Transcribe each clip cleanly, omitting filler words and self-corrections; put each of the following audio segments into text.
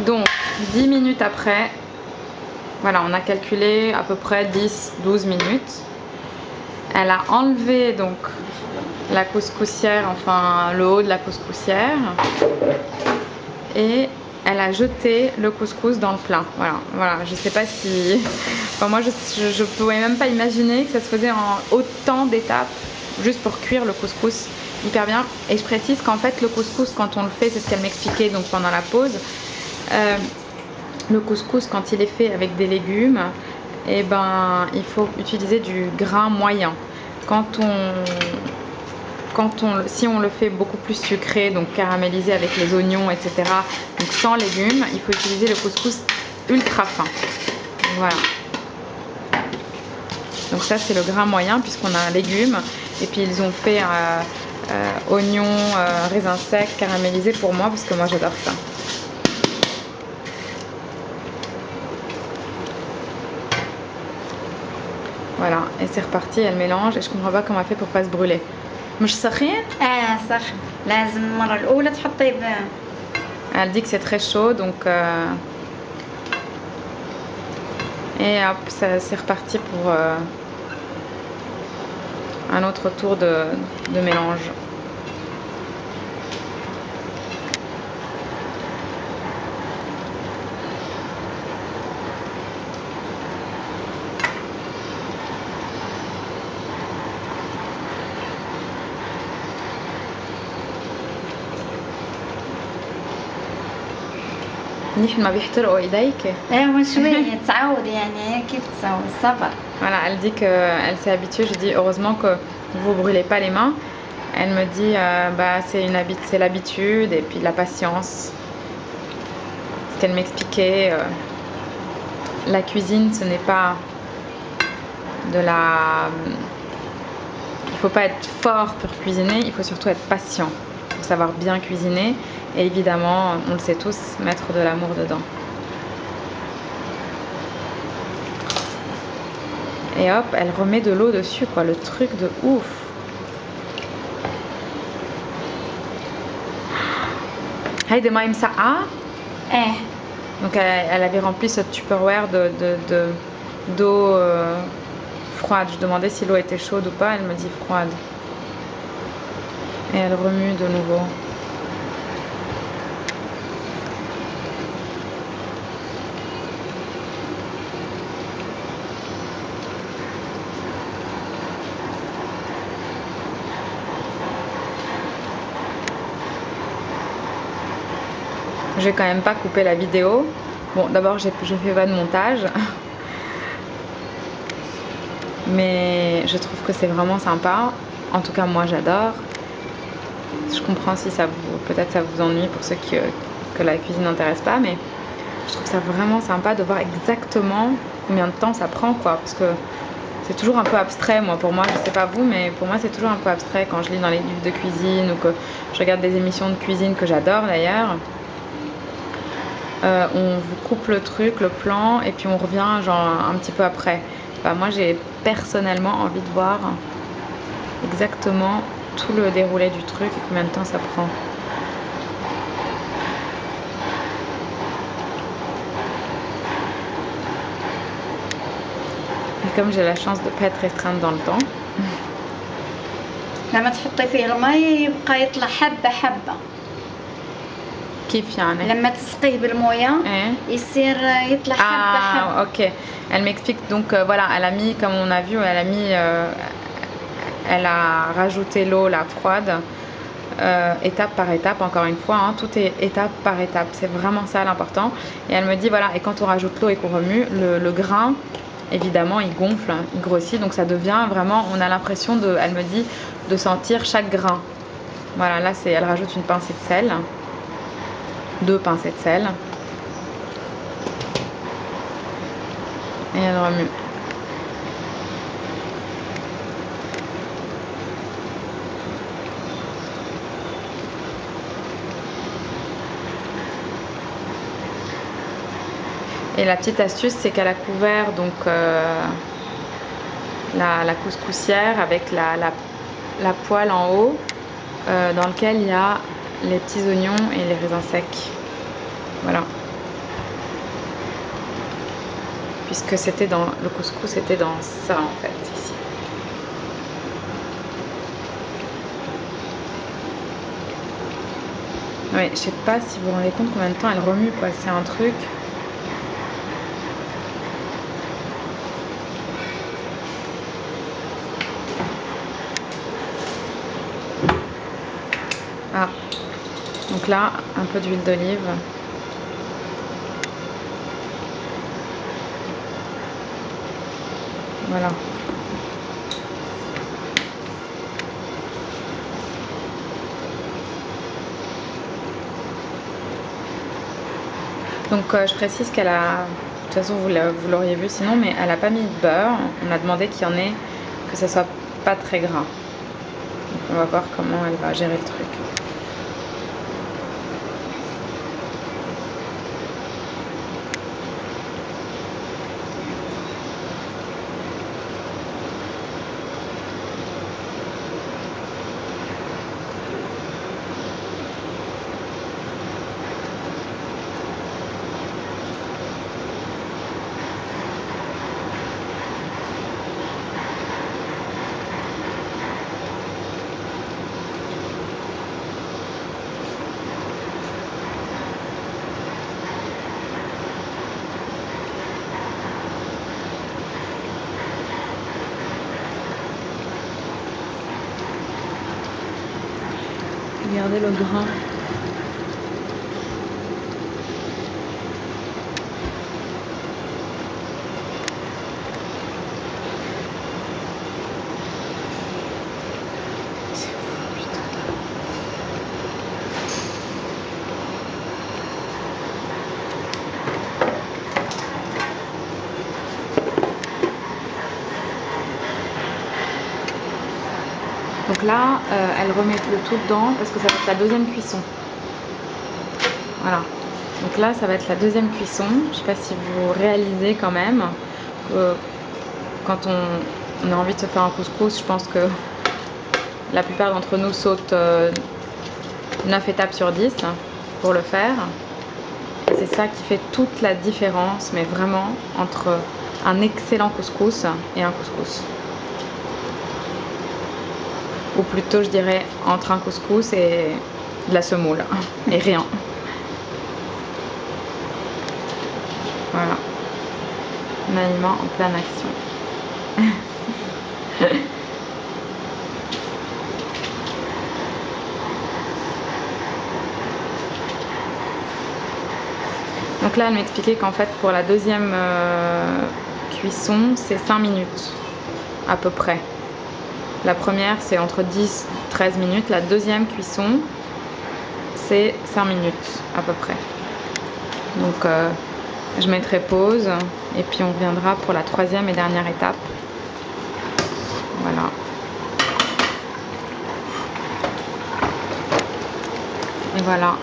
Donc 10 minutes après, voilà, on a calculé à peu près 10-12 minutes. Elle a enlevé donc la couscoussière, enfin le haut de la couscoussière, et elle a jeté le couscous dans le plat. Voilà, je sais pas si... Enfin, moi je pouvais même pas imaginer que ça se faisait en autant d'étapes juste pour cuire le couscous hyper bien. Et je précise qu'en fait le couscous, quand on le fait, c'est ce qu'elle m'expliquait donc pendant la pause, le couscous quand il est fait avec des légumes, et ben il faut utiliser du grain moyen. Si on le fait beaucoup plus sucré, donc caramélisé avec les oignons, etc., donc sans légumes, il faut utiliser le couscous ultra fin. Voilà. Donc ça c'est le grain moyen puisqu'on a un légume, et puis ils ont fait oignons, raisins secs, caramélisés pour moi parce que moi j'adore ça. Voilà, et c'est reparti, elle mélange, et je comprends pas comment elle fait pour pas se brûler. مش سخين؟ صح، لازم المرة الأولى تحطيه Elle dit que c'est très chaud, donc et hop, c'est reparti pour un autre tour de mélange. منيح ما بيحترقوا ايديك. ايوه شوية تعود يعني كيف تسوي الصبر. Voilà, elle dit qu'elle s'est habituée. Je dis heureusement que vous brûlez pas les mains. Elle me dit bah c'est l'habitude et puis la patience. Ce qu'elle m'expliquait, la cuisine ce n'est pas de la... Il faut pas être fort pour cuisiner, il faut surtout être patient pour savoir bien cuisiner, et évidemment, on le sait tous, mettre de l'amour dedans. Et hop, elle remet de l'eau dessus, quoi, le truc de ouf. هيدي ماء مسقعة. Donc elle avait rempli ce Tupperware d'eau froide. Je demandais si l'eau était chaude ou pas, elle me dit froide. Et elle remue de nouveau. Je vais quand même pas couper la vidéo. Bon, d'abord, je fais pas de montage. Mais je trouve que c'est vraiment sympa. En tout cas, moi, j'adore. Je comprends si peut-être ça vous ennuie pour ceux que la cuisine n'intéresse pas. Mais je trouve ça vraiment sympa de voir exactement combien de temps ça prend, quoi. Parce que c'est toujours un peu abstrait, moi. Pour moi, je sais pas vous, mais pour moi, c'est toujours un peu abstrait quand je lis dans les livres de cuisine ou que je regarde des émissions de cuisine que j'adore, d'ailleurs. On vous coupe le truc, le plan, et puis on revient genre un petit peu après. Enfin, moi j'ai personnellement envie de voir exactement tout le déroulé du truc et combien de temps ça prend. Et comme j'ai la chance de ne pas être restreinte dans le temps. لما تحطي فيه الماء يبقى يطلع حبة حبة. كيف يعني؟ لما تسقيه بالمويه يصير يطلع حبة حبة. Ok. Elle m'explique donc voilà, elle a mis, comme on a vu, elle a rajouté l'eau là froide, étape par étape, encore une fois, hein, tout est étape par étape, c'est vraiment ça l'important. Et elle me dit voilà, et quand on rajoute l'eau et qu'on remue, le grain évidemment il gonfle, il grossit, donc ça devient vraiment, on a l'impression elle me dit, de sentir chaque grain. Voilà, là elle rajoute une pincée de sel. 2 pincées de sel et elle remue. Et la petite astuce, c'est qu'elle a couvert donc la couscoussière avec la poêle en haut dans lequel il y a les petits oignons et les raisins secs. Voilà. puisque c'était dans le couscous, c'était dans ça en fait ici. Oui, je sais pas si vous vous rendez compte combien de temps elle remue quoi, c'est un truc. Ah, donc là, un peu d'huile d'olive. Voilà. Donc je précise qu'elle a, de toute façon vous l'auriez vu sinon, mais elle n'a pas mis de beurre. On a demandé qu'il y en ait, que ça soit pas très gras. Donc on va voir comment elle va gérer le truc. Regardez le grain. Donc là, elle remet le tout dedans parce que ça va être la deuxième cuisson. Voilà. Donc là, ça va être la deuxième cuisson. Je ne sais pas si vous réalisez quand même que quand on a envie de se faire un couscous, je pense que la plupart d'entre nous sautent 9 étapes sur 10 pour le faire. Et c'est ça qui fait toute la différence, mais vraiment, entre un excellent couscous et un couscous. Ou plutôt, je dirais, entre un couscous et de la semoule. Et rien. Voilà. Un aliment en pleine action. Donc là, elle m'expliquait qu'en fait, pour la deuxième cuisson, c'est 5 minutes à peu près. La première, c'est entre 10 et 13 minutes. La deuxième cuisson, c'est 5 minutes à peu près. Donc, je mettrai pause et puis on reviendra pour la troisième et dernière étape. Voilà. Et voilà.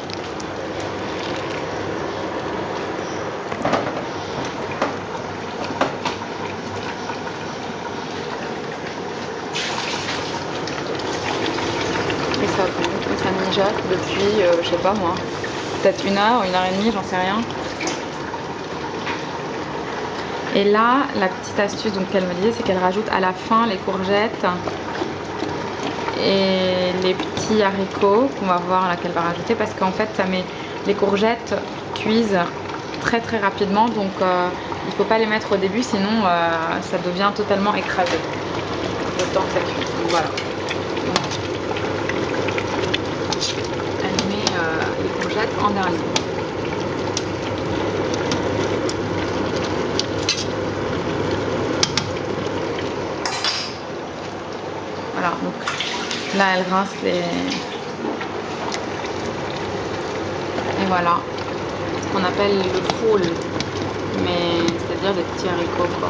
Et ça mijote depuis, je sais pas moi, peut-être 1 heure, 1 heure et demie, j'en sais rien. Et là, la petite astuce qu'elle me disait, c'est qu'elle rajoute à la fin les courgettes et les petits haricots qu'on va voir là qu'elle va rajouter, parce qu'en fait, les courgettes cuisent très très rapidement, donc il faut pas les mettre au début, sinon ça devient totalement écrasé le temps que ça cuise. Donc voilà. Elle met les courgettes en dernier. Voilà, donc là elle rince les... Et voilà, ce qu'on appelle le foul, mais c'est-à-dire des petits haricots quoi.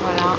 Voilà.